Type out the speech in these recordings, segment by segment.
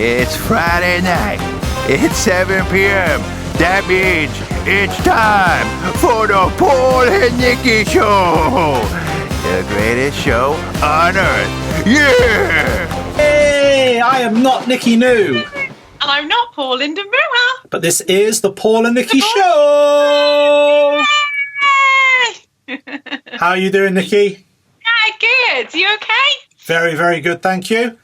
It's Friday night. It's 7 p.m. That means it's time for the Paul Nicky Show. The greatest show on earth. Yeah! Hey, I am not Nicky New. And I'm not Paul Lindenbrower. But this is the Paul and Nicky Show. How are you doing, Nicky? Yeah, good. You okay? Very, very good, thank you.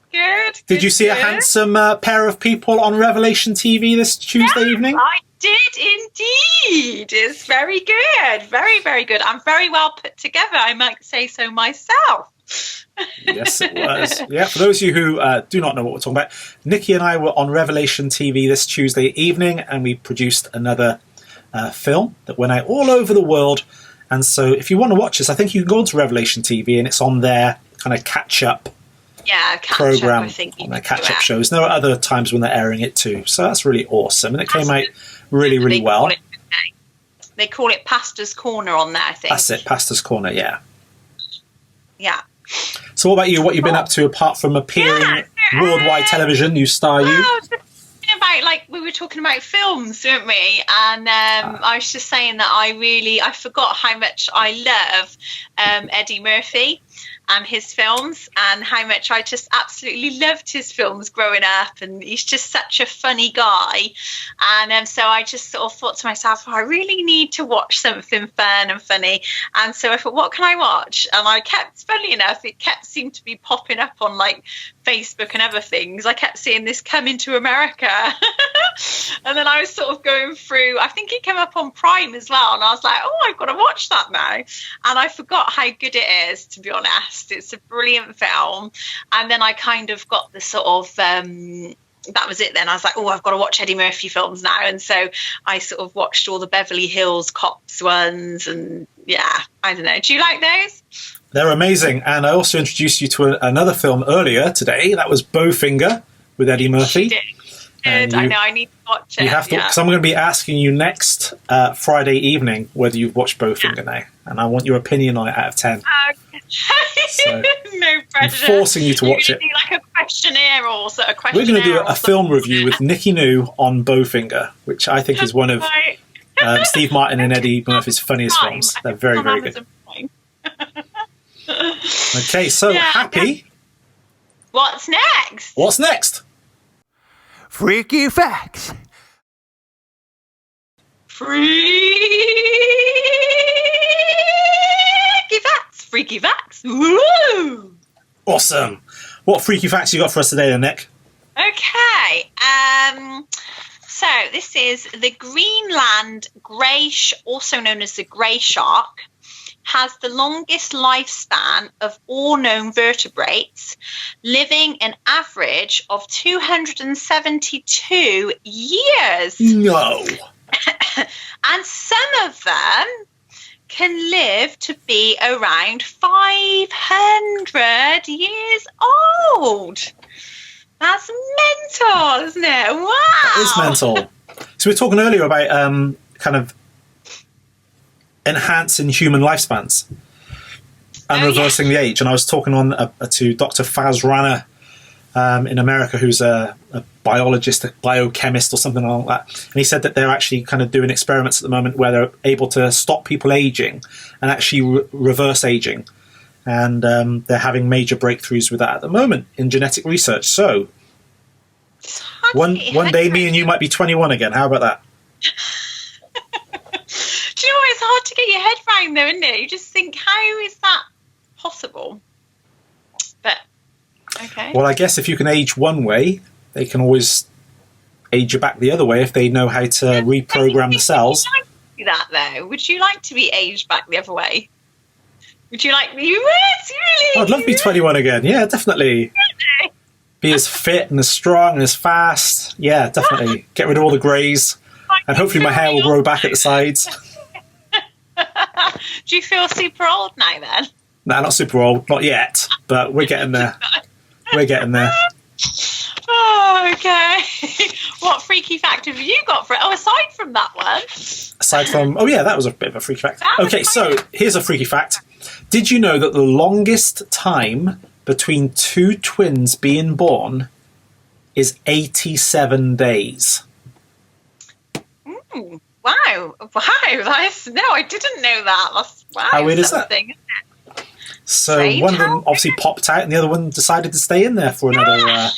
Good. Did you see a handsome pair of people on Revelation TV this Tuesday evening? I did indeed. It's very good. Very, very good. I'm very well put together, I might say so myself. Yes, it was. Yeah, for those of you who do not know what we're talking about, Nicky and I were on Revelation TV this Tuesday evening, and we produced another film that went out all over the world. And so if you want to watch this, I think you can go onto Revelation TV, and it's on their kind of catch-up program, I think on their catch-up shows. There are other times when they're airing it too. So that's really awesome. And it came out really, really well. They call it Pastor's Corner on there, I think. That's it, Pastor's Corner, yeah. Yeah. So what about you? What you've been up to apart from appearing worldwide television? You star you? About, like, we were talking about films, weren't we? And I was just saying that I forgot how much I love Eddie Murphy and his films, and how much I just absolutely loved his films growing up, and he's just such a funny guy. And so I just sort of thought to myself, I really need to watch something fun and funny. And so I thought, what can I watch? And I kept, funny enough, it kept seeming to be popping up on like Facebook and other things. I kept seeing this Coming to America. And then I was sort of going through, I think it came up on Prime as well, and I was like, oh, I've got to watch that now. And I forgot how good it is, to be honest. It's a brilliant film. And then I kind of got the sort of that was it then. I was like, oh, I've got to watch Eddie Murphy films now. And so I sort of watched all the Beverly Hills Cops ones, and yeah, I don't know, do you like those? They're amazing. And I also introduced you to another film earlier today. That was Bowfinger with Eddie Murphy. Good. I know, I need to watch it. You have to, because I'm going to be asking you next Friday evening whether you've watched Bowfinger now, and I want your opinion on it out of 10. Okay. So no pressure. I'm forcing you to watch it. Do like a questionnaire or sort of questionnaire. We're going to do a film review with Nicky New on Bowfinger, which I think is one of Steve Martin and Eddie Murphy's funniest films. They're very, very good. Okay, so happy. What's next? What's next? Freaky facts. Freaky facts. Woo! Awesome. What freaky facts you got for us today, then, Nick? Okay. So this is the Greenland grey, also known as the grey shark, has the longest lifespan of all known vertebrates, living an average of 272 years. No. And some of them can live to be around 500 years old. That's mental, isn't it? Wow. That is mental. So we were talking earlier about kind of enhancing human lifespans and reversing the age. And I was talking on to Dr. Faz Rana in America, who's a biologist, a biochemist or something like that. And he said that they're actually kind of doing experiments at the moment where they're able to stop people aging and actually reverse aging. And they're having major breakthroughs with that at the moment in genetic research. So one day me and you might be 21 again. How about that? Do you know what? It's hard to get your head around, though, isn't it? You just think, how is that possible? But, okay. Well, I guess if you can age one way, they can always age you back the other way if they know how to reprogram the cells. Would you like to do that, though? Would you like to be aged back the other way? Would you like... You would? Really? I'd love to be 21 again. Yeah, definitely. Really? Be as fit and as strong and as fast. Yeah, definitely. Get rid of all the greys. And hopefully my hair will grow back at the sides. Do you feel super old now, then? Nah, not super old. Not yet. But we're getting there. We're getting there. Oh, okay. What freaky fact have you got for it? Oh, aside from that one. Aside from... Oh, yeah, that was a bit of a freaky fact. Okay, so here's a freaky fact. Did you know that the longest time between two twins being born is 87 days. Ooh, wow. I didn't know that. Wow. How weird is that? Isn't it? So Strange, one of them how obviously popped out, and the other one decided to stay in there for another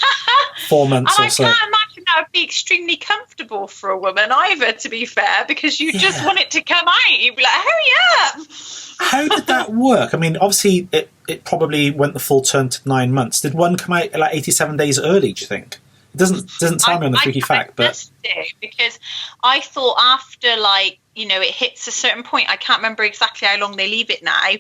4 months And or I so. can't imagine that would be extremely comfortable for a woman either, to be fair, because you just want it to come out. You'd be like, hurry up. How did that work? I mean, obviously, it probably went the full turn to 9 months. Did one come out like 87 days early, do you think? It doesn't tell me on the freaky fact, but... must do, because I thought after, like, you know, it hits a certain point, I can't remember exactly how long they leave it now,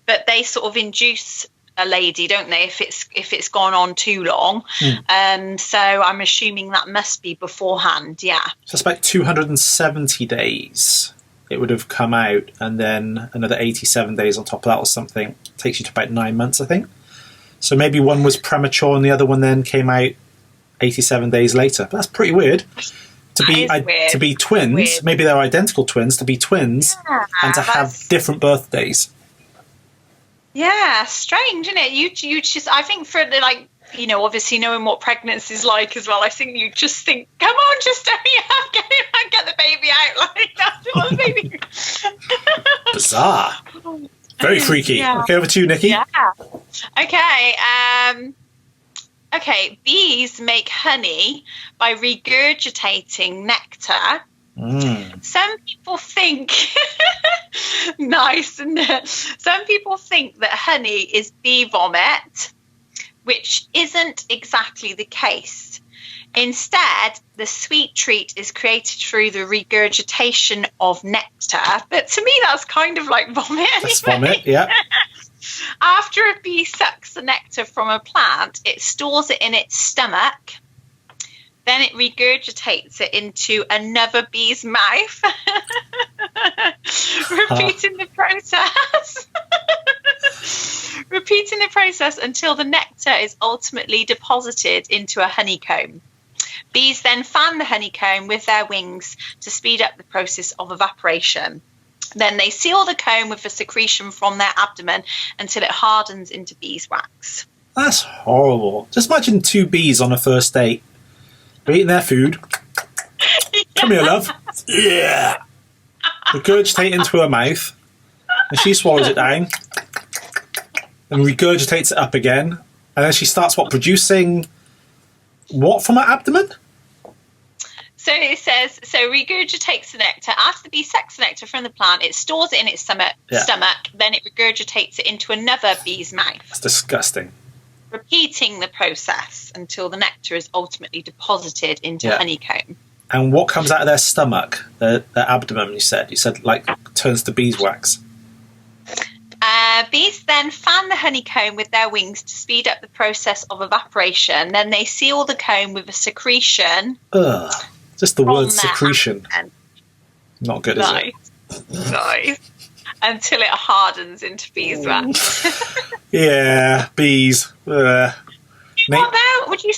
but they sort of induce a lady, don't they, if it's gone on too long. So I'm assuming that must be beforehand, yeah. So it's about 270 days it would have come out, and then another 87 days on top of that or something. Takes you to about 9 months, I think. So maybe one was premature and the other one then came out 87 days later. But that's pretty weird. To be twins, weird. Maybe they're identical twins, to be twins and to have different birthdays. Yeah, strange, isn't it? You just, I think for the, like, you know, obviously knowing what pregnancy is like as well, I think you just think, come on, just hurry up, get the baby out. Like, that's what the baby. Bizarre. Very freaky. Yeah. Okay, over to you, Nikki. Yeah. Okay. Okay, bees make honey by regurgitating nectar. Some people think nice, isn't it? Some people think that honey is bee vomit, which isn't exactly the case. Instead, the sweet treat is created through the regurgitation of nectar. But to me, that's kind of like vomit. That's vomit, yeah. After a bee sucks the nectar from a plant, it stores it in its stomach. Then it regurgitates it into another bee's mouth, repeating the process. Repeating the process until the nectar is ultimately deposited into a honeycomb. Bees then fan the honeycomb with their wings to speed up the process of evaporation. Then they seal the comb with a secretion from their abdomen until it hardens into beeswax. That's horrible. Just imagine two bees on a first date. They're eating their food. Come here, love. Yeah. Regurgitate into her mouth. And she swallows it down. And regurgitates it up again. And then she starts, producing what from her abdomen? So it says, regurgitates the nectar. After the bee sucks the nectar from the plant, it stores it in its stomach. Then it regurgitates it into another bee's mouth. That's disgusting. Repeating the process until the nectar is ultimately deposited into honeycomb. And what comes out of their stomach, their abdomen, you said? You said, like, turns to beeswax. Bees then fan the honeycomb with their wings to speed up the process of evaporation. Then they seal the comb with a secretion. Ugh. Just the word secretion. Not good, is it? Nice. Until it hardens into beeswax. Yeah, bees.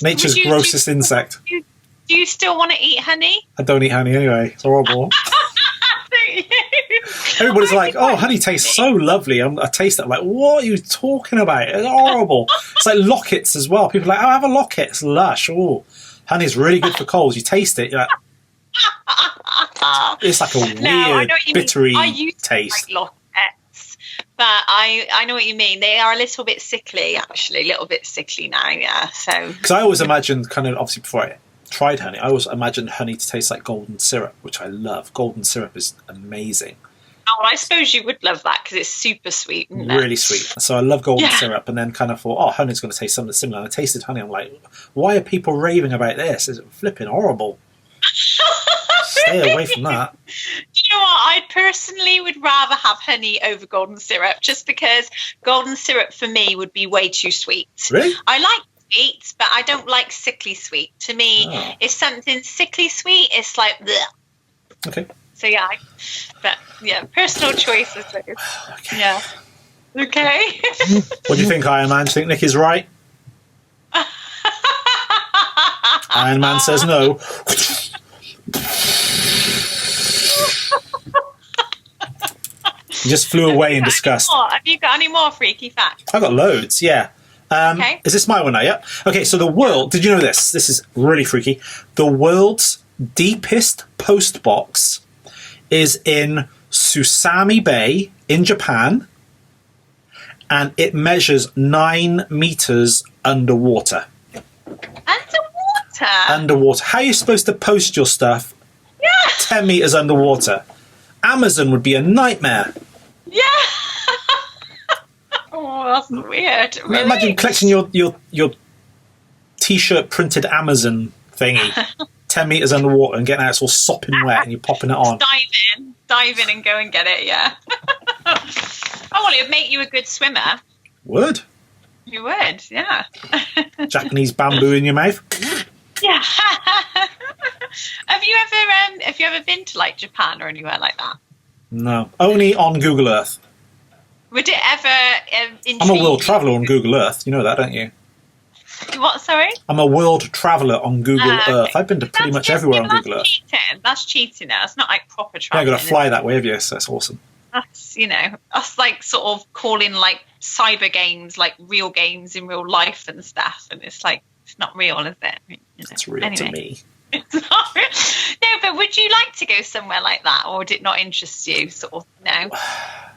Nature's grossest insect. Do you still want to eat honey? I don't eat honey anyway. It's horrible. Everybody's like, oh, honey tastes so lovely. I taste it. I'm like, what are you talking about? It's horrible. It's like lockets as well. People are like, oh, have a locket. It's lush. Oh, honey's really good for colds. You taste it. You're like, it's like a weird, bittery taste. Like lockets, but I know what you mean. They are a little bit sickly, actually. A little bit sickly now, yeah. So because I always imagined, kind of, obviously before I tried honey, I always imagined honey to taste like golden syrup, which I love. Golden syrup is amazing. Oh, I suppose you would love that because it's super sweet, isn't it? Really sweet. So I love golden syrup, and then kind of thought, oh, honey's going to taste something similar. And I tasted honey. I'm like, why are people raving about this? It's flipping horrible. Stay away from that. Do you know what? I personally would rather have honey over golden syrup, just because golden syrup for me would be way too sweet. Really? I like sweets, but I don't like sickly sweet. To me, if something's sickly sweet, it's like bleh. Okay. So personal choices. Okay. Yeah. Okay. What do you think, Iron Man? Do you think Nick is right? Iron Man says no. He just flew away in disgust. Have you got any more freaky facts? I got loads, yeah. Okay. Is this my one now? Yep. Okay, so the world... Did you know this? This is really freaky. The world's deepest post box is in Susami Bay in Japan, and it measures 9 meters underwater. Underwater. How are you supposed to post your stuff 10 meters underwater? Amazon would be a nightmare. Yeah. Oh, that's weird. Really? Imagine collecting your t-shirt printed Amazon thingy 10 meters underwater and getting out, it's all sopping wet, and you're popping it on. Dive in and go and get it, yeah. Oh, well, it would make you a good swimmer. Would. You would, yeah. Japanese bamboo in your mouth. Yeah. Have you ever been to like Japan or anywhere like that? No, only on Google Earth. Would it ever intrigue I'm a world you? traveller on Google Earth. You know that, don't you? What, sorry? I'm a world traveller on Google Earth. Okay. I've been to pretty much everywhere on Google Earth. Cheating. That's cheating now. It's not like proper Yeah, traveling. I've got to fly that way, have you? So that's awesome. That's, that's like sort of calling like cyber games like real games in real life and stuff. And it's like, it's not real, is it? It's real to me. It's not real. No, but would you like to go somewhere like that, or would it not interest you? Sort of, no. I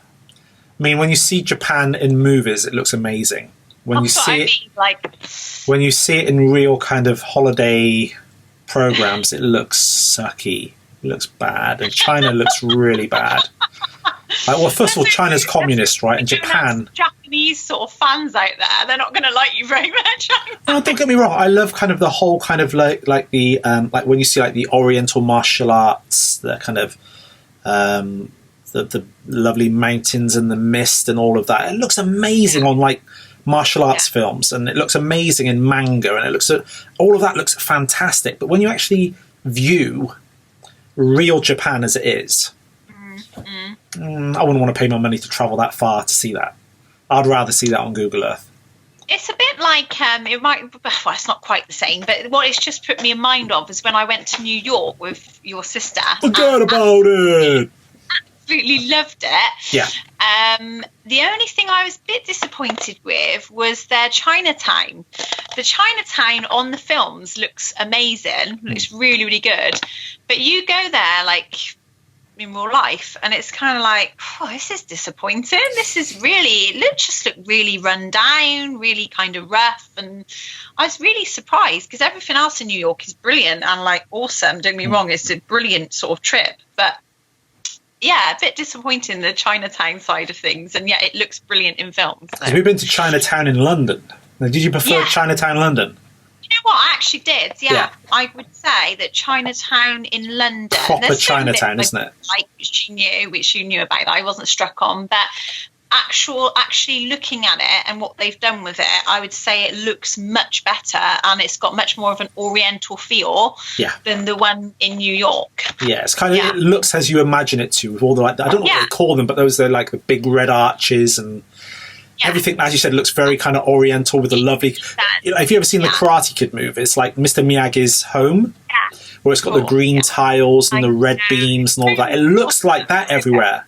mean, when you see Japan in movies, it looks amazing. When you see when you see it in real kind of holiday programs, it looks sucky. It looks bad, and China looks really bad. Well, first of all, China's communist, right? And Japan. Japanese sort of fans out there, they're not going to like you very much. No, don't get me wrong. I love kind of the whole kind of like the like when you see like the Oriental martial arts, the kind of the lovely mountains and the mist and all of that. It looks amazing on like martial arts films, and it looks amazing in manga, and it looks all of that looks fantastic. But when you actually view real Japan as it is, I wouldn't want to pay my money to travel that far to see that. I'd rather see that on Google Earth. It's a bit like it might. Well, it's not quite the same, but what it's just put me in mind of is when I went to New York with your sister. Forget about it. Absolutely loved it. Yeah. The only thing I was a bit disappointed with was their Chinatown. The Chinatown on the films looks amazing. Looks really, really good. But you go there like in real life, and it's kind of like, oh, this is disappointing. This is really, it just looked really run down, really kind of rough, and I was really surprised because everything else in New York is brilliant and like awesome. Don't get me wrong, it's a brilliant sort of trip, but yeah, a bit disappointing the Chinatown side of things, and yet it looks brilliant in films. So. Have you been to Chinatown in London? Now, did you prefer Chinatown London? You know what? I actually did. Yeah. I would say that Chinatown in London, proper Chinatown, isn't it? Like which you knew about that I wasn't struck on, but actually looking at it and what they've done with it, I would say it looks much better, and it's got much more of an Oriental feel than the one in New York. Yeah, it's kind of it looks as you imagine it to, with all the like I don't know what they call them, but those are like the big red arches and. Everything, as you said, looks very kind of Oriental with a lovely... Have you ever seen the Karate Kid movie? It's like Mr. Miyagi's home, where it's got the green tiles and the red beams and all that. It looks like that everywhere.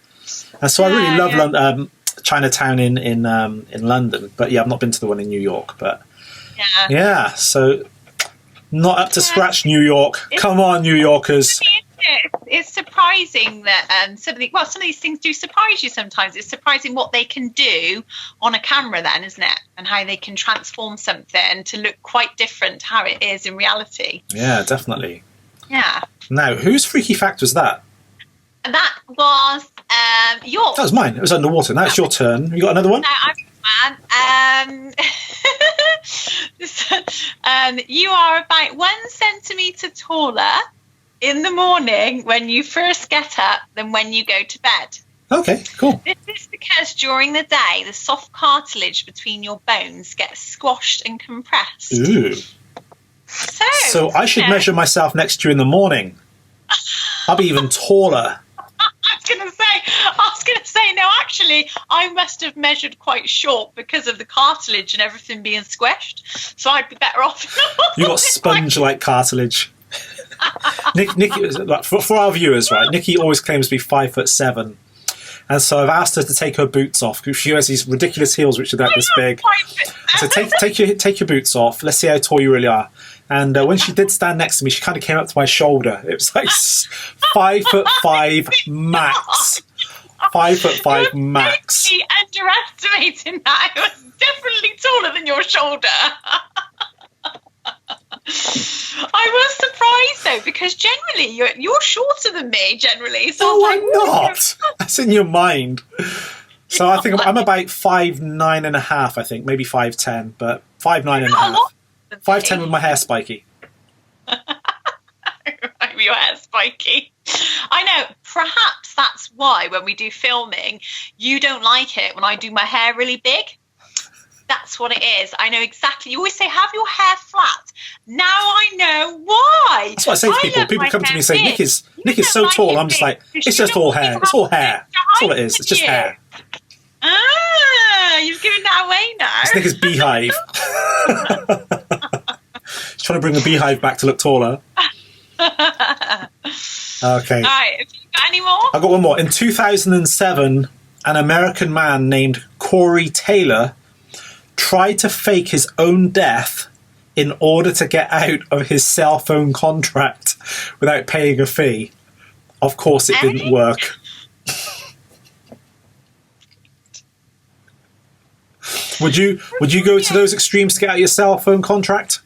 And so I really love Chinatown in London. But yeah, I've not been to the one in New York. But yeah, so not up to scratch, New York. Come on, New Yorkers. It's surprising that some of these things do surprise you sometimes. It's surprising what they can do on a camera then, isn't it? And how they can transform something to look quite different to how it is in reality. Yeah, definitely. Yeah. Now, whose freaky fact was that? That was yours. That was mine. It was underwater. Now it's your turn. You got another one? No, you are about 1 centimetre taller in the morning when you first get up than when you go to bed. Okay, cool. This is because during the day, the soft cartilage between your bones gets squashed and compressed. Ooh. So I should measure myself next to you in the morning. I'll be even taller. I was going to say, no, actually, I must have measured quite short because of the cartilage and everything being squished. So I'd be better off. You got sponge-like cartilage. Nicky, for our viewers, right? Nicky always claims to be 5'7", And so I've asked her to take her boots off because she has these ridiculous heels which are about this big. So take your boots off. Let's see how tall you really are. And when she did stand next to me, she kind of came up to my shoulder. It was like 5'5" max. 5'5" max. You're underestimating that. It was definitely taller than your shoulder. I was surprised though, because generally you're shorter than me. Generally, so no, I'm not. That's in your mind. So I think I'm about 5'9.5". I think maybe 5'10", but 5'9.5". 5'10" with my hair spiky. Your hair spiky. I know. Perhaps that's why when we do filming, you don't like it when I do my hair really big. That's what it is. I know exactly. You always say, have your hair flat. Now I know why. That's what I say to people. People come to me and say, Nick is so tall. I'm just like, it's just all hair. It's all hair. That's all it is. It's just hair. Ah, you've given that away now. It's Nick's beehive. He's trying to bring the beehive back to look taller. Okay. All right. Have you got any more? I've got one more. In 2007, an American man named Corey Taylor tried to fake his own death in order to get out of his cell phone contract without paying a fee. Of course, it didn't work. Would you go to those extremes to get out of your cell phone contract?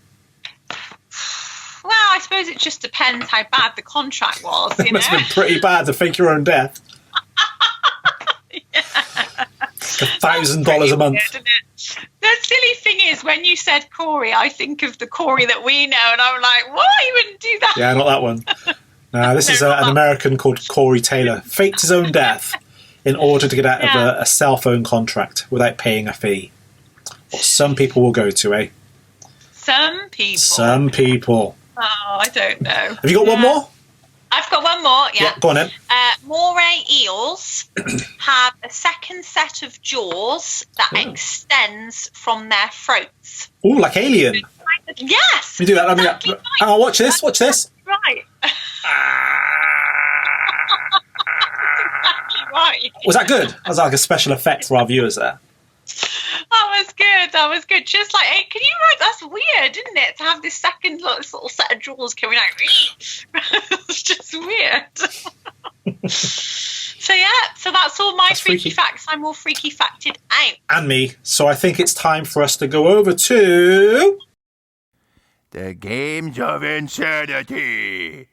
Well, I suppose it just depends how bad the contract was. It must have been pretty bad to fake your own death. Yeah. $1,000 a month. Weird, the silly thing is, when you said Corey, I think of the Corey that we know, and I'm like, what? You wouldn't do that. Yeah, not that one. No, this is an American called Corey Taylor. Faked his own death in order to get out of a cell phone contract without paying a fee. What some people will go to, eh? Some people. Some people. Oh, I don't know. Have you got one more? I've got one more, yeah. Go on then. Moray eels have a second set of jaws that extends from their throats. Oh, like Alien. Yes. We do that. Exactly right. Hang on, watch this. Watch this. Right. Exactly right. Was that good? That was like a special effect for our viewers there. That was good. Just like, hey, can you write? That's weird, isn't it? To have this second little set of jaws coming out. It's just weird. So that's all my freaky facts. I'm all freaky facted out. And me. So I think it's time for us to go over to the Games of Insanity.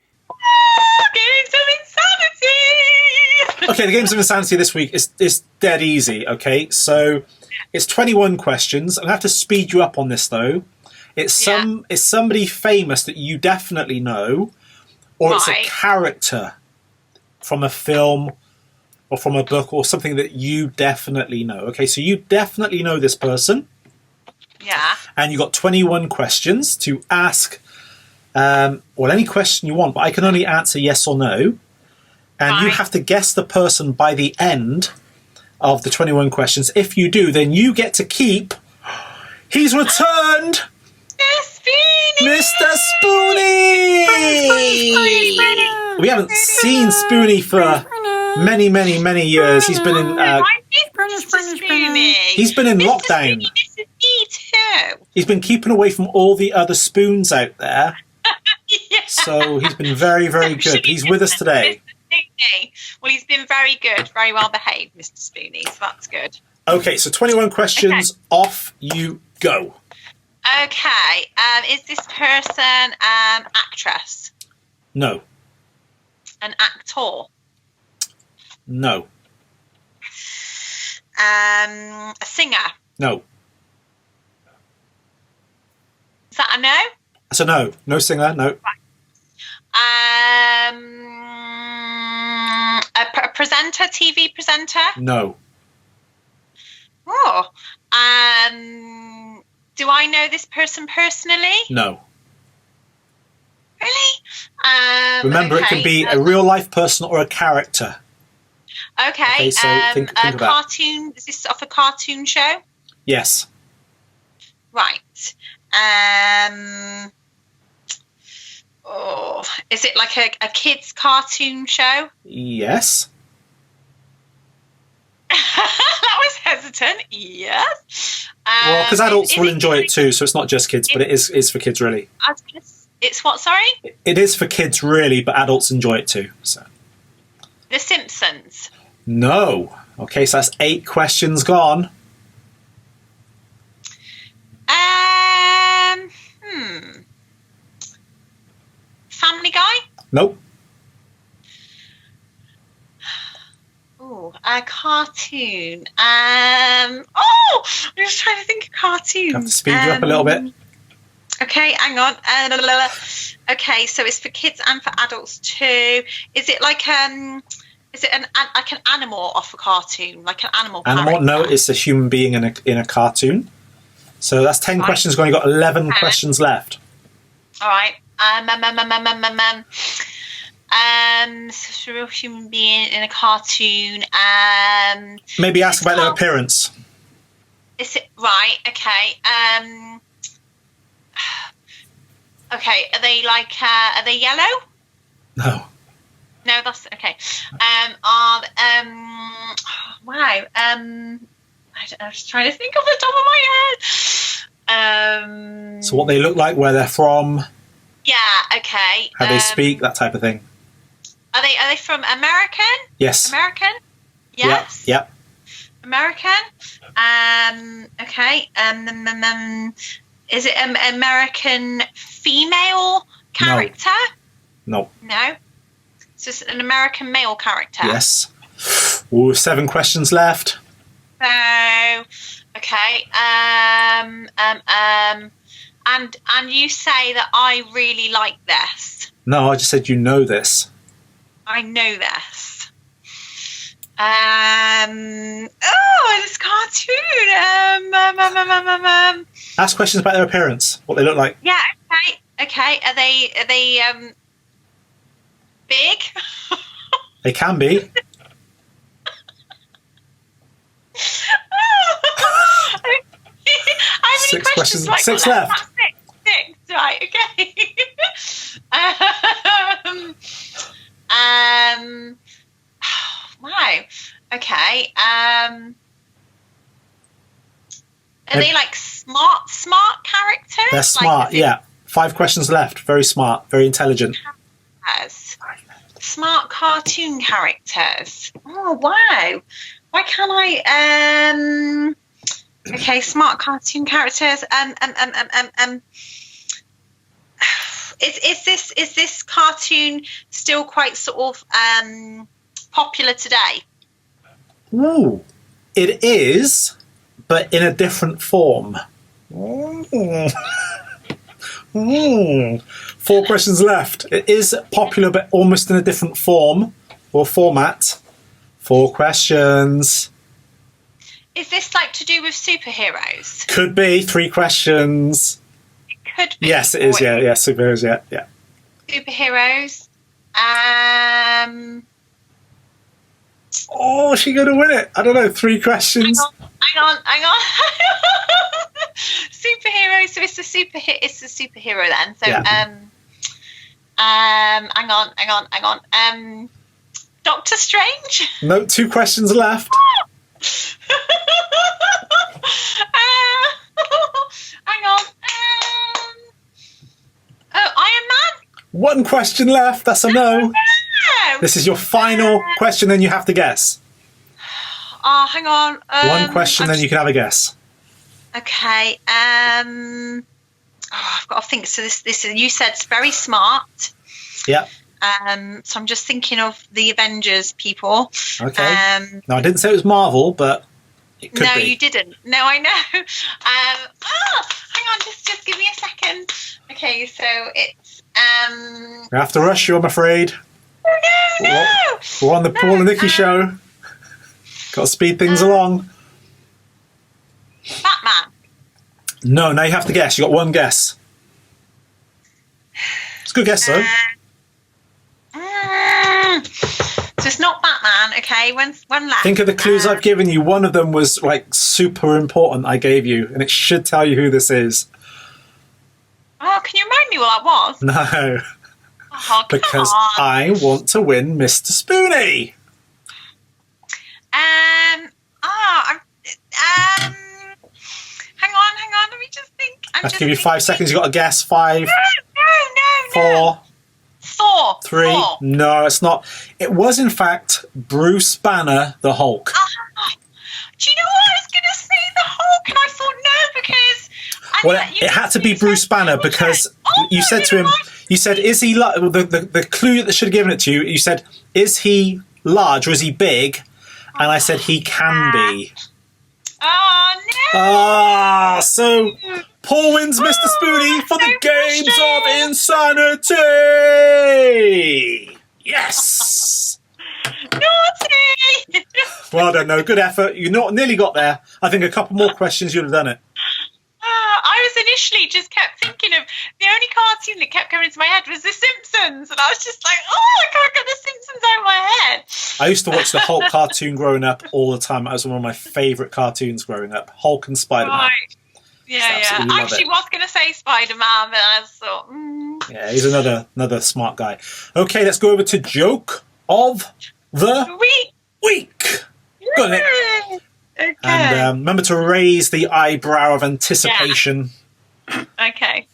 Games of Insanity. Okay, the Games of Insanity this week is dead easy. Okay, so it's 21 questions. I'm gonna have to speed you up on this though. It's somebody famous that you definitely know, or it's a character from a film or from a book or something that you definitely know. Okay, so you definitely know this person. Yeah. And you got 21 questions to ask, any question you want, but I can only answer yes or no. And you have to guess the person by the end of the 21 questions. If you do, then you get to keep... He's returned! Mr. Spoonie! We haven't seen Spoonie for many, many, many years. He's been in... he's been in lockdown. He's been keeping away from all the other spoons out there. So he's been very, very good. He's with us today. Well, he's been very good, very well behaved, Mr. Spoonie, so that's good. Okay, so 21 questions. Okay. Off you go. Okay, is this person actress? No. An actor? No. A singer? No. Is that a no? That's a no. No singer, no. Right. A presenter, TV presenter? No. Oh. Do I know this person personally? No. Really? Remember, it can be a real life person or a character. Okay. So think a cartoon. Is this off a cartoon show? Yes. Right. Is it like a kids' cartoon show? Yes. That was hesitant. Yes. Well, because adults will enjoy it too, so it's not just kids, but it is for kids, really. It's what, sorry? It is for kids, really, but adults enjoy it too. So. The Simpsons. No. Okay, so that's 8 questions gone. Family Guy? Nope. Oh, a cartoon. I'm just trying to think of cartoons. Have to speed you up a little bit. Okay, hang on. Okay, so it's for kids and for adults too. Is it like is it like an animal off a cartoon, like an animal? Animal? No, it's a human being in a cartoon. So that's 10 questions gone. You've got 11 questions left. All right. So a real human being in a cartoon. Maybe ask about their appearance. Is it right? Okay. Okay. Are they are they yellow? No. No, that's okay. Wow. I was trying to think off the top of my head. So what they look like, where they're from. Yeah. Okay. How they speak, that type of thing. Are they from American? Yes. American. Yes. Yep. American. Okay. Is it an American female character? No. No. So it's an American male character. Yes. Ooh, 7 questions left. So, okay. And you say that I really like this. No, I just said you know this. I know this. This cartoon. Ask questions about their appearance, what they look like. Yeah. Okay. Are they big? They can be. How many 6 questions. Like 6 left. 6. Right. Okay. Wow. Okay. Are they like smart characters? They're smart. Yeah. 5 questions left. Very smart. Very intelligent. Smart cartoon characters. Oh wow! Why can't I? Okay, smart cartoon characters. Is this cartoon still quite sort of popular today? Ooh, it is, but in a different form. 4 questions left. It is popular, but almost in a different form or format. 4 questions. Is this like to do with superheroes? Could be. 3 questions. It could be. Yes, it is. Yeah, superheroes. Yeah. Superheroes. Oh, is she going to win it? I don't know. 3 questions. Hang on. Superhero. So it's a superhero then. So yeah. Hang on. Doctor Strange. No, 2 questions left. Hang on. Iron Man. 1 question left. That's a no. This is your final question, then you have to guess. Oh, hang on. 1 question, then you can have a guess. Okay. I've got to think. So this is, you said it's very smart. Yeah. So I'm just thinking of the Avengers people. Okay. No, I didn't say it was Marvel, but it could be. No, you didn't. No, I know. Hang on. Just give me a second. Okay, so it's. You have to rush you, I'm afraid. No. We're on the Paul Nicky Show. Got to speed things along. Batman. No, now you have to guess. You got 1 guess. It's a good guess, though. So it's not Batman, okay? One left. Think of the clues I've given you. One of them was like super important. I gave you, and it should tell you who this is. Oh, can you remind me what that was? No, Oh, because on. I want to win Mr. Spoonie. Hang on. Let me just think. I have to give you 5 seconds. You got to guess. 5, No. 4, Thor. 3. Thor. No, it's not. It was, in fact, Bruce Banner, the Hulk. Do you know what? I was going to say the Hulk, and I thought no, because... Well, it had to be Bruce Banner because you said to him, you said, is he... The clue that should have given it to you, you said, is he large or is he big? And I said, he can be. Oh, no. Ah, so Paul wins Mr. Spoonie for the Games of Insanity. Yes. Naughty. Well done, no, good effort. You nearly got there. I think a couple more questions, you'd have done it. I was initially just kept thinking of the only cartoon that kept coming into my head was The Simpsons, and I was just like, oh, I can't get The Simpsons out of my head. I used to watch the Hulk cartoon growing up all the time. That was one of my favourite cartoons growing up. Hulk and Spider-Man. Right. Yeah. I actually was going to say Spider-Man, but I thought, Yeah, he's another smart guy. Okay, let's go over to Joke of the Week. Go on, Nick. Okay. And remember to raise the eyebrow of anticipation. Yeah. Okay.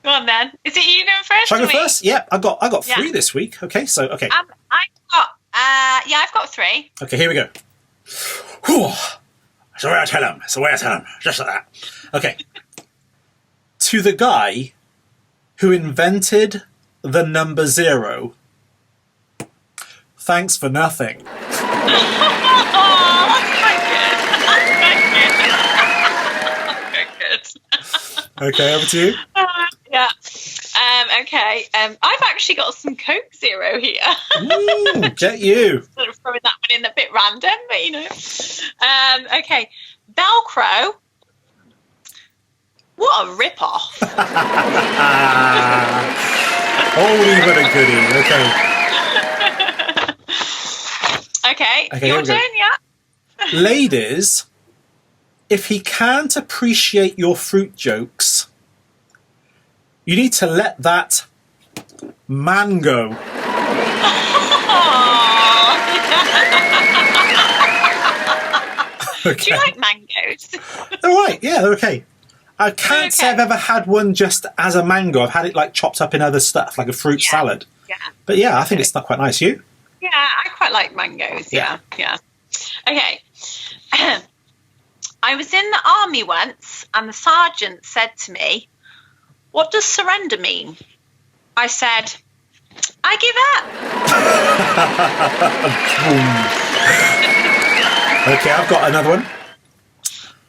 Go on then. Is it you going first? Shall I go first? Yep, I got 3 this week. Okay, so okay. I've got 3. Okay, here we go. Whew. It's the way I tell him. Just like that. Okay. To the guy who invented the number 0, thanks for nothing. Okay, over to you. Yeah. Okay. I've actually got some Coke Zero here. Ooh, get you. Sort of throwing that one in a bit random, but you know. Okay. Velcro. What a rip-off. Holy but a goodie. Okay. Okay, your turn, yeah. Ladies, if he can't appreciate your fruit jokes, you need to let that man go. Okay. Do you like mangoes? They're all right. Yeah, they're okay. I can't say I've ever had one just as a mango. I've had it like chopped up in other stuff, like a fruit salad. Yeah. But yeah, I think it's not quite nice. You? Yeah, I quite like mangoes. Yeah. Okay. I was in the army once, and the sergeant said to me, "What does surrender mean?" I said, "I give up." Okay, I've got another one.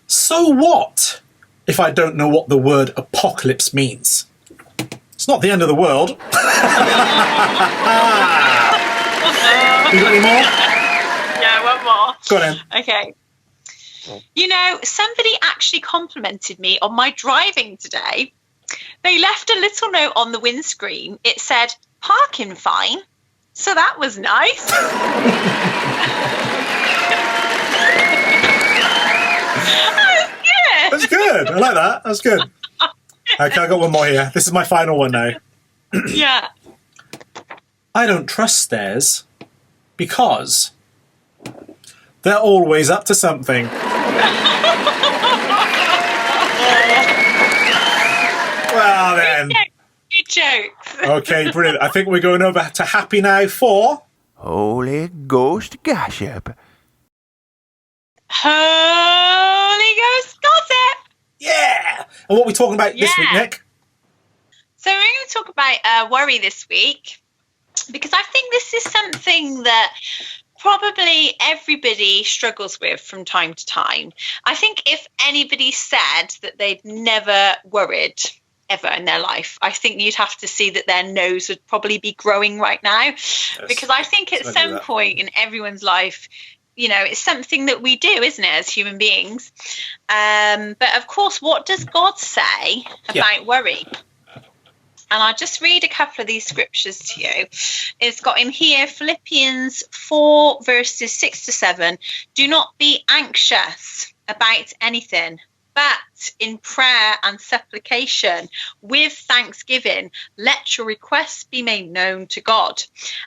So what if I don't know what the word apocalypse means? It's not the end of the world. You got any more? Yeah, one more. Go on then. Okay. You know, somebody actually complimented me on my driving today. They left a little note on the windscreen. It said, "Parking fine." So that was nice. That's good. I like that. That's good. Okay, I got one more here. This is my final one now. Yeah. I don't trust stairs because they're always up to something. Well then. Good jokes. Okay, brilliant. I think we're going over to Happy now for Holy Ghost Gossip. Holy Ghost gossip. yeah. And what are we talking about this week, Nick? So we're going to talk about worry this week, because I think this is something that probably everybody struggles with from time to time. I think if anybody said that they'd never worried ever in their life, I think you'd have to see that their nose would probably be growing right now. Yes. Because I think at some point in everyone's life, you know, it's something that we do, isn't it, as human beings? But of course, what does God say about worry? And I'll just read a couple of these scriptures to you. It's got in here, Philippians 4, verses 6 to 7. Do not be anxious about anything, but in prayer and supplication with thanksgiving, let your requests be made known to God.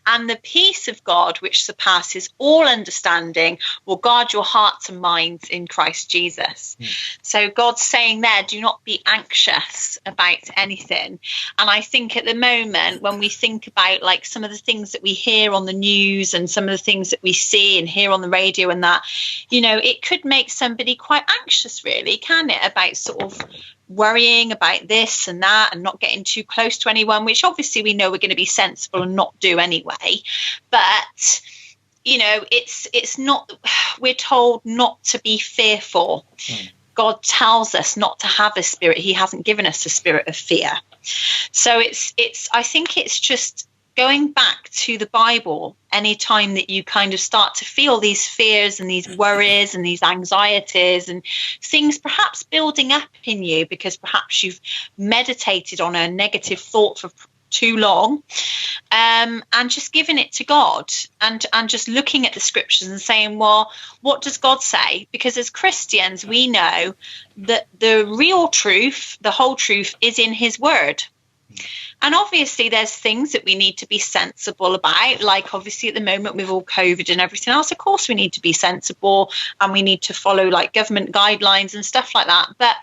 And the peace of God, which surpasses all understanding, will guard your hearts and minds in Christ Jesus. So God's saying there, do not be anxious about anything. And I think at the moment, when we think about like some of the things that we hear on the news and some of the things that we see and hear on the radio and that, you know, it could make somebody quite anxious, really, can it, about sort of worrying about this and that and not getting too close to anyone, which obviously we know we're going to be sensible and not do anyway. But you know, it's not, we're told not to be fearful. God tells us not to have a spirit. He hasn't given us a spirit of fear. So I think it's just going back to the Bible anytime that you kind of start to feel these fears and these worries and these anxieties and things perhaps building up in you because perhaps you've meditated on a negative thought for too long, and just giving it to God and just looking at the scriptures and saying, well, what does God say? Because as Christians, we know that the real truth, the whole truth, is in his word. And obviously there's things that we need to be sensible about, like obviously at the moment with all COVID and everything else, of course we need to be sensible and we need to follow like government guidelines and stuff like that. But,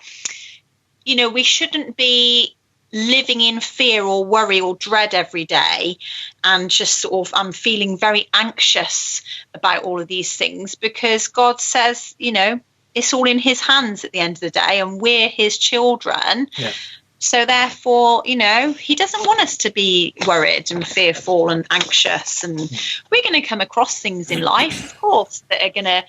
you know, we shouldn't be living in fear or worry or dread every day and just sort of I'm feeling very anxious about all of these things, because God says, you know, it's all in his hands at the end of the day and we're his children. Yeah. So therefore, you know, he doesn't want us to be worried and fearful and anxious. And we're going to come across things in life, of course, that are going to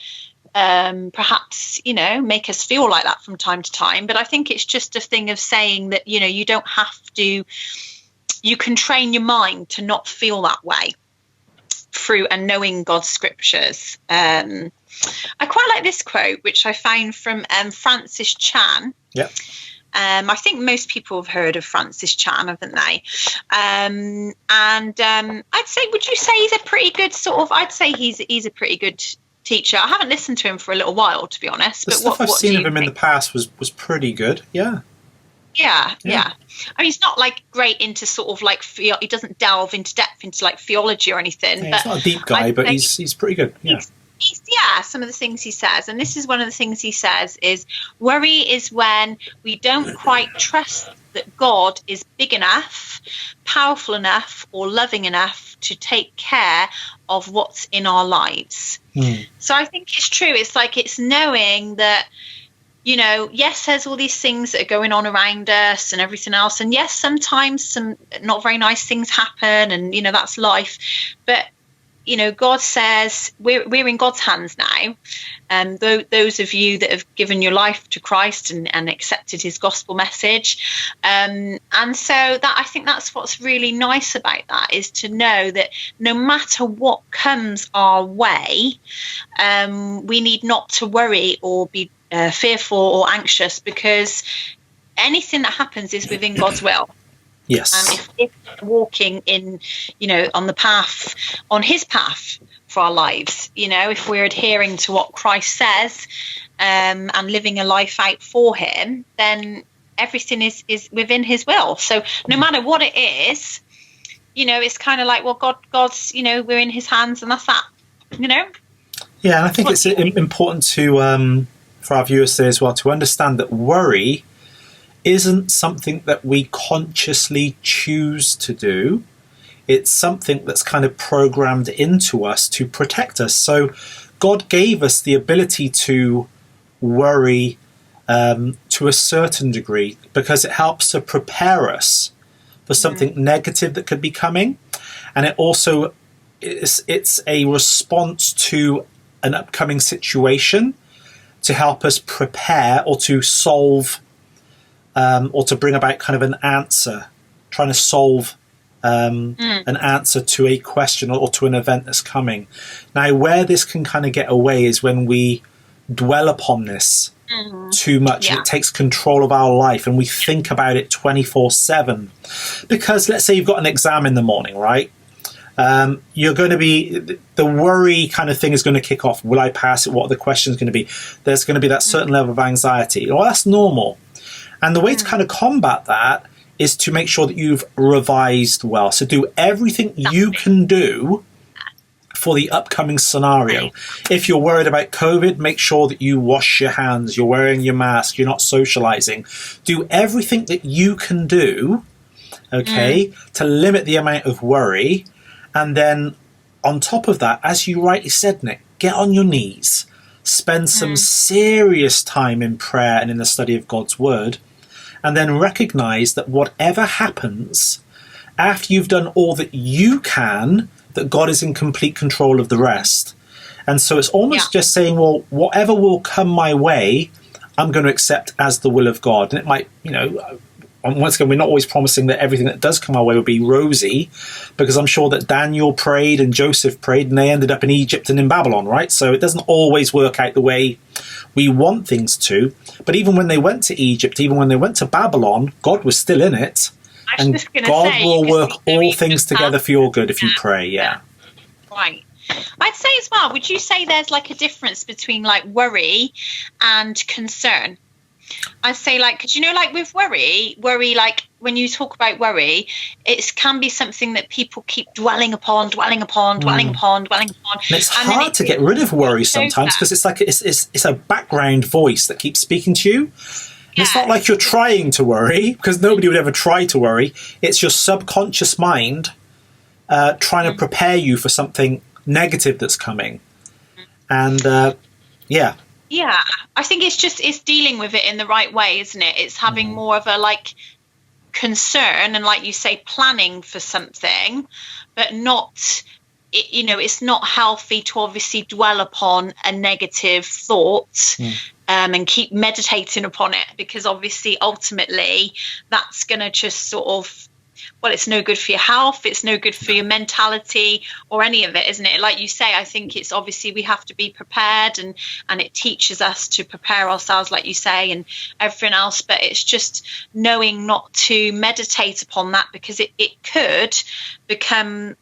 perhaps, you know, make us feel like that from time to time. But I think it's just a thing of saying that, you know, you don't have to, you can train your mind to not feel that way through and knowing God's scriptures. I quite like this quote, which I found from Francis Chan. Yeah. I think most people have heard of Francis Chan, haven't they? And I'd say, would you say he's a pretty good sort of, I'd say he's a pretty good teacher. I haven't listened to him for a little while, to be honest. The but stuff I've seen of him in the past was pretty good. Yeah. Yeah. I mean, he's not like great into sort of like, he doesn't delve into depth into like theology or anything. Yeah, but he's not a deep guy, but he's pretty good. Yeah. Some of the things he says, and this is one of the things he says, is worry is when we don't quite trust that God is big enough, powerful enough, or loving enough to take care of what's in our lives. So I think it's true. It's like, it's knowing that, you know, yes, there's all these things that are going on around us and everything else. And yes, sometimes some not very nice things happen and, you know, that's life. But you know, God says we're in God's hands now. And those of you that have given your life to Christ and accepted his gospel message. And so that, I think that's what's really nice about that, is to know that no matter what comes our way, we need not to worry or be fearful or anxious, because anything that happens is within God's will. Yes. And if we're walking in, you know, on the path, on his path for our lives, you know, if we're adhering to what Christ says and living a life out for him, then everything is within his will. So no matter what it is, you know, it's kind of like, well, God's, you know, we're in his hands and that's that, you know? Yeah, and I think it's important to, for our viewers today as well, to understand that worry isn't something that we consciously choose to do. It's something that's kind of programmed into us to protect us. So God gave us the ability to worry to a certain degree, because it helps to prepare us for something negative that could be coming. And it also it's a response to an upcoming situation to help us prepare or to solve or to bring about kind of an answer, trying to solve an answer to a question or to an event that's coming. Now, where this can kind of get away is when we dwell upon this too much, and it takes control of our life, and we think about it 24/7. Because let's say you've got an exam in the morning, right? You're going to be, the worry kind of thing is going to kick off. Will I pass it? What are the questions going to be? There's going to be that certain level of anxiety. Well, that's normal. And the way to kind of combat that is to make sure that you've revised well. So do everything you can do for the upcoming scenario. If you're worried about COVID, make sure that you wash your hands, you're wearing your mask, you're not socializing. Do everything that you can do, okay, to limit the amount of worry. And then on top of that, as you rightly said, Nick, get on your knees. Spend some serious time in prayer and in the study of God's word. And then recognize that whatever happens, after you've done all that you can, that God is in complete control of the rest. And so it's almost just saying, well, whatever will come my way, I'm going to accept as the will of God. And it might, once again, we're not always promising that everything that does come our way will be rosy, because I'm sure that Daniel prayed and Joseph prayed and they ended up in Egypt and in Babylon, right? So it doesn't always work out the way we want things to. But even when they went to Egypt, even when they went to Babylon, God was still in it. And God will work all things together for your good if you pray, Right. I'd say as well, would you say there's like a difference between like worry and concern? I'd say like, because like with worry, like when you talk about worry, it can be something that people keep dwelling upon. And it's hard to get rid of worry sometimes, because it's like it's a background voice that keeps speaking to you. It's not like you're trying to worry, because nobody would ever try to worry. It's your subconscious mind trying to prepare you for something negative that's coming. And Yeah, I think it's dealing with it in the right way, isn't it? It's having more of a like concern and, like you say, planning for something, but not, it's not healthy to obviously dwell upon a negative thought and keep meditating upon it, because obviously ultimately that's going to just sort of, well, it's no good for your health, it's no good for your mentality or any of it, isn't it? Like you say, I think it's obviously we have to be prepared, and it teaches us to prepare ourselves, like you say, and everything else. But it's just knowing not to meditate upon that, because it could become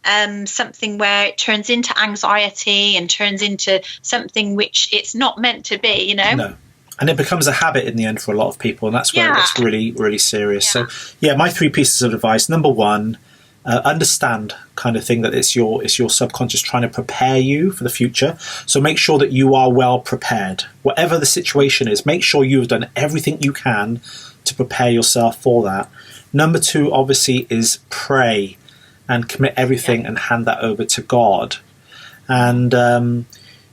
something where it turns into anxiety and turns into something which it's not meant to be, No. And it becomes a habit in the end for a lot of people, and that's where it gets really, really serious. So, my 3 pieces of advice. Number 1, understand kind of thing that it's your subconscious trying to prepare you for the future. So make sure that you are well prepared. Whatever the situation is, make sure you've done everything you can to prepare yourself for that. Number 2, obviously, is pray and commit everything and hand that over to God. And,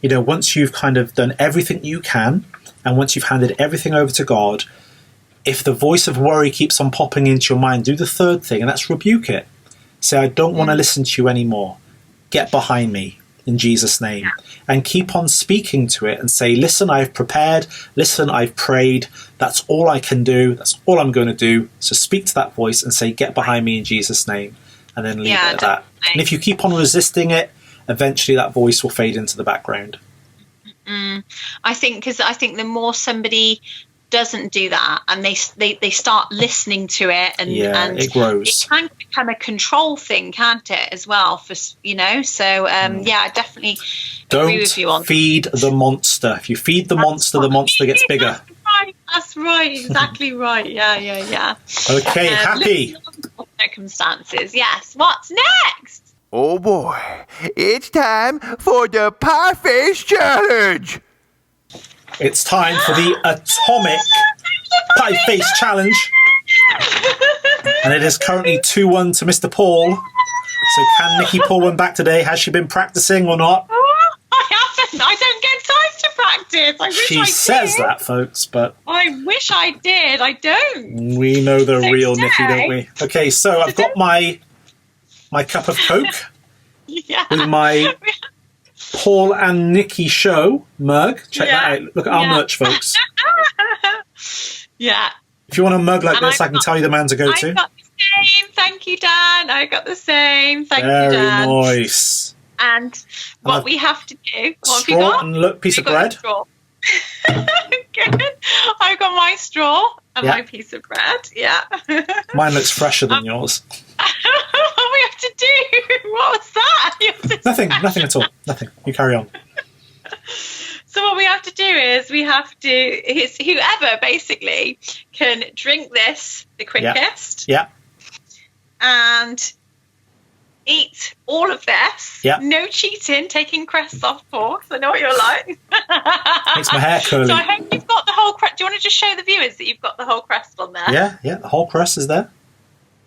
once you've kind of done everything you can, and once you've handed everything over to God, if the voice of worry keeps on popping into your mind, do the 3rd thing, and that's rebuke it. Say, I don't want to listen to you anymore. Get behind me in Jesus' name. And keep on speaking to it and say, listen, I've prepared. Listen, I've prayed. That's all I can do. That's all I'm going to do. So speak to that voice and say, get behind me in Jesus' name. And then leave it at that. And if you keep on resisting it, eventually that voice will fade into the background. I think the more somebody doesn't do that and they start listening to it, and it grows. It can become a control thing, can't it, as well? So I definitely agree with you on. Don't feed the monster. If you feed the monster gets bigger. That's right. Exactly right. Yeah. Okay, happy circumstances. Yes. What's next? Oh boy, it's time for the Pie Face Challenge! It's time for the Atomic Pie Face Challenge. And it is currently 2-1 to Mr. Paul. So can Nicky pull one back today? Has she been practicing or not? I haven't. I don't get time to practice. I wish I did. She says that, folks, but I wish I did. I don't. We know the real Nicky, don't we? Okay, so I've got my cup of Coke with my Paul and Nicky Show mug. Check that out. Look at our merch, folks. If you want a mug like this, I can tell you the man to go to. I got the same. Thank you, Dan. I got the same. Thank you, Dan. Very nice. And what we have to do. What have you straw got? And look, piece of bread. Good. I got my straw and my piece of bread. Yeah. Mine looks fresher than yours. What we have to do? What was that? Nothing at all. Nothing. You carry on. So what we have to do is whoever basically can drink this the quickest. Yeah. And eat all of this. Yeah. No cheating, taking crests off, Paul. I know what you're like. Makes my hair curly. So I hope you've got the whole crest. Do you want to just show the viewers that you've got the whole crest on there? Yeah. The whole crust is there.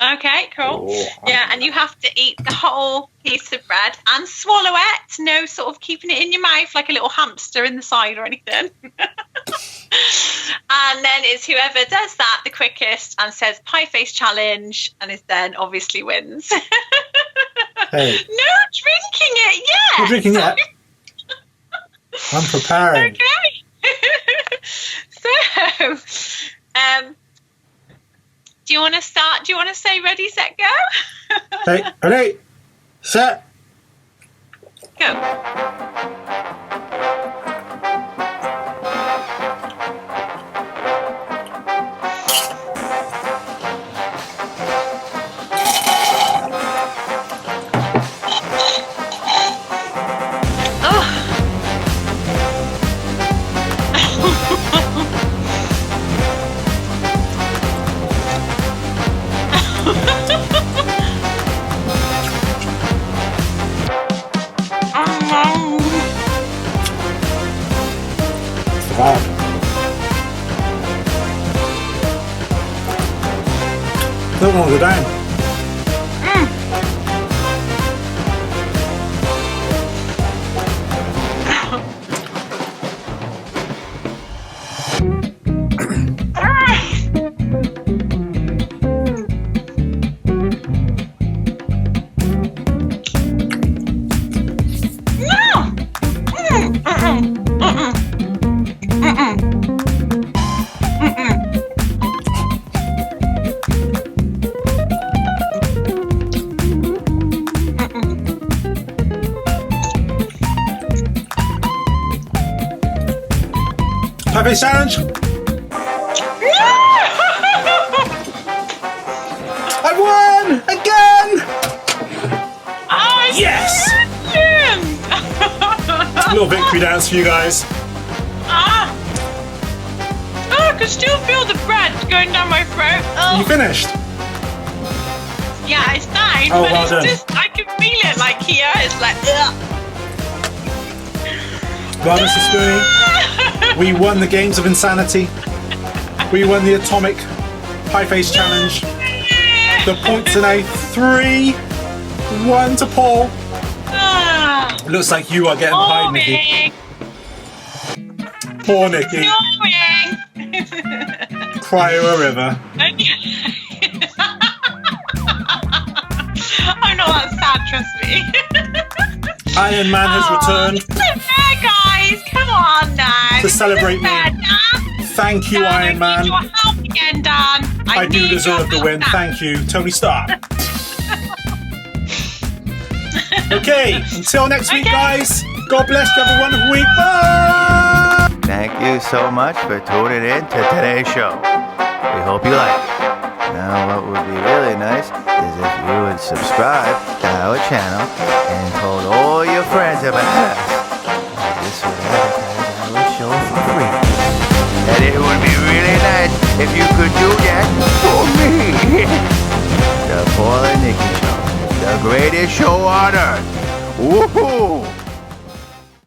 Okay, cool. Oh, yeah, and you have to eat the whole piece of bread and swallow it. No sort of keeping it in your mouth like a little hamster in the side or anything. And then it's whoever does that the quickest and says pie face challenge and is then obviously wins. Hey. No drinking it yet. You're drinking it? I'm preparing. Okay. So, do you want to start? Do you want to say ready, set, go? Hey, ready, set, go. Wow. Don't want to go down. Pie face challenge. I won again. Yes. A little victory dance for you guys. I can still feel the bread going down my throat. Oh. You finished? Yeah, it's fine, Oh, but well it's done. just, I can feel it like here. It's like, ugh. Well, Mr. Spoonie, we won the Games of Insanity. We won the Atomic Pie Face Challenge. The points are now 3-1 to Paul. Looks like you are getting pied, Nicky. Poor Nicky. Cry a river. I'm not that sad, trust me. Iron Man has returned It's not fair, guys. Come on now. to celebrate me. Thank you, Iron Man. Your help again, Dan. I do need deserve your the help, win. Dan. Thank you, Tony Stark. Okay, until next week, guys. God bless you. Have a wonderful week. Bye. Thank you so much for tuning in to today's show. We hope you like it. Now, what would be really nice is if you would subscribe to our channel and told all your friends about us. This would advertise our show for free. And it would be really nice if you could do that for me. The Paul Nicky Show, the greatest show on earth. Woohoo!